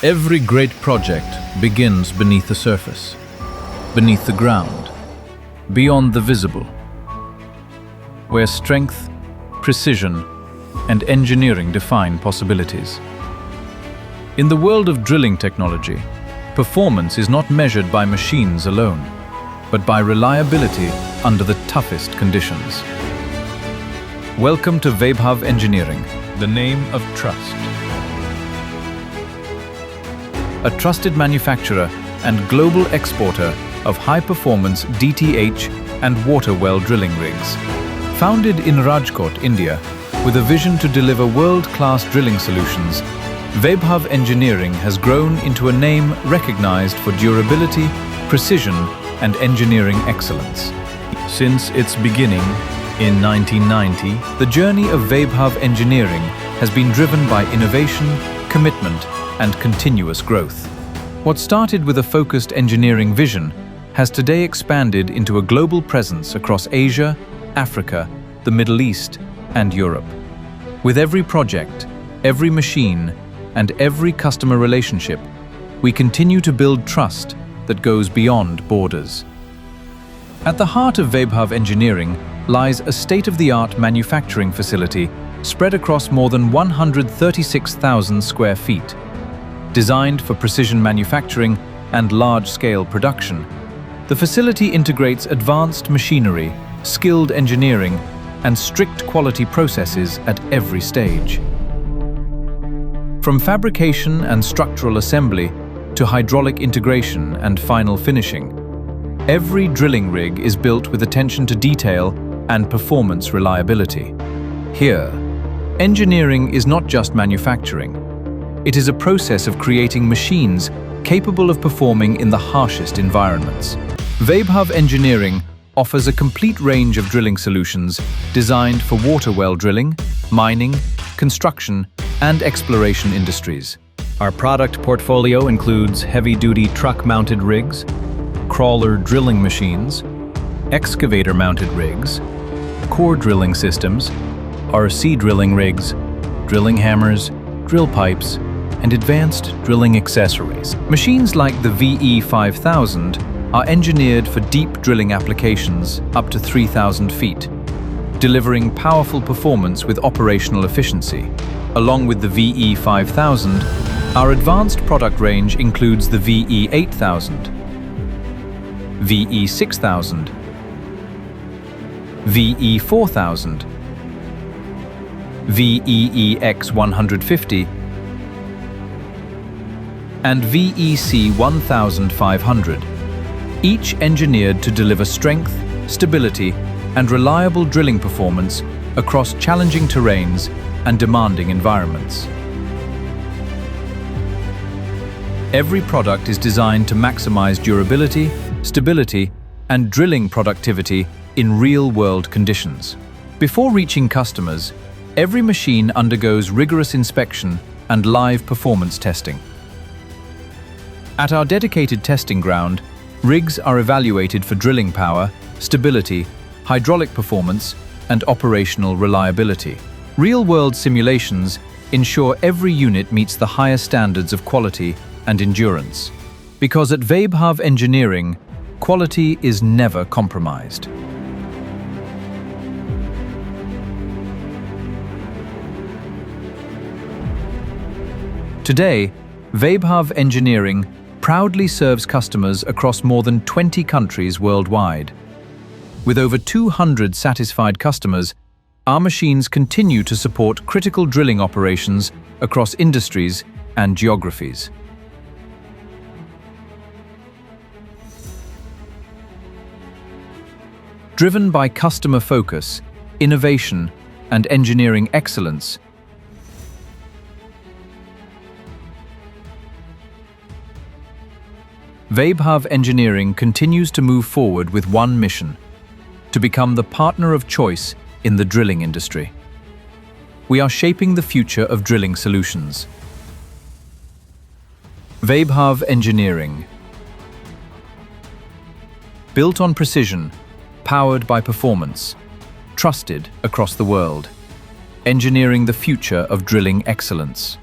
Every great project begins beneath the surface, beneath the ground, beyond the visible, where strength, precision, and engineering define possibilities. In the world of drilling technology, performance is not measured by machines alone, but by reliability under the toughest conditions. Welcome to Vaibhav Engineering, the name of trust. A trusted manufacturer and global exporter of high-performance DTH and water well drilling rigs. Founded in Rajkot, India, with a vision to deliver world-class drilling solutions, Vaibhav Engineering has grown into a name recognized for durability, precision, and engineering excellence. Since its beginning in 1990, the journey of Vaibhav Engineering has been driven by innovation, commitment, and continuous growth. What started with a focused engineering vision has today expanded into a global presence across Asia, Africa, the Middle East, and Europe. With every project, every machine, and every customer relationship, we continue to build trust that goes beyond borders. At the heart of Vaibhav Engineering lies a state-of-the-art manufacturing facility spread across more than 136,000 square feet. Designed for precision manufacturing and large-scale production, the facility integrates advanced machinery, skilled engineering, and strict quality processes at every stage. From fabrication and structural assembly to hydraulic integration and final finishing, every drilling rig is built with attention to detail and performance reliability. Here, engineering is not just manufacturing. It is a process of creating machines capable of performing in the harshest environments. Vaibhav Engineering offers a complete range of drilling solutions designed for water well drilling, mining, construction, and exploration industries. Our product portfolio includes heavy-duty truck-mounted rigs, crawler drilling machines, excavator-mounted rigs, core drilling systems, RC drilling rigs, drilling hammers, drill pipes, and advanced drilling accessories. Machines like the VE5000 are engineered for deep drilling applications up to 3,000 feet, delivering powerful performance with operational efficiency. Along with the VE5000, our advanced product range includes the VE8000, VE6000, VE4000, VEEX150, and VEC 1500, each engineered to deliver strength, stability, and reliable drilling performance across challenging terrains and demanding environments. Every product is designed to maximize durability, stability, and drilling productivity in real-world conditions. Before reaching customers, every machine undergoes rigorous inspection and live performance testing. At our dedicated testing ground, rigs are evaluated for drilling power, stability, hydraulic performance, and operational reliability. Real-world simulations ensure every unit meets the highest standards of quality and endurance. Because at Vaibhav Engineering, quality is never compromised. Today, Vaibhav Engineering proudly serves customers across more than 20 countries worldwide. With over 200 satisfied customers, our machines continue to support critical drilling operations across industries and geographies. Driven by customer focus, innovation, and engineering excellence, Vaibhav Engineering continues to move forward with one mission: to become the partner of choice in the drilling industry. We are shaping the future of drilling solutions. Vaibhav Engineering. Built on precision, powered by performance, trusted across the world, engineering the future of drilling excellence.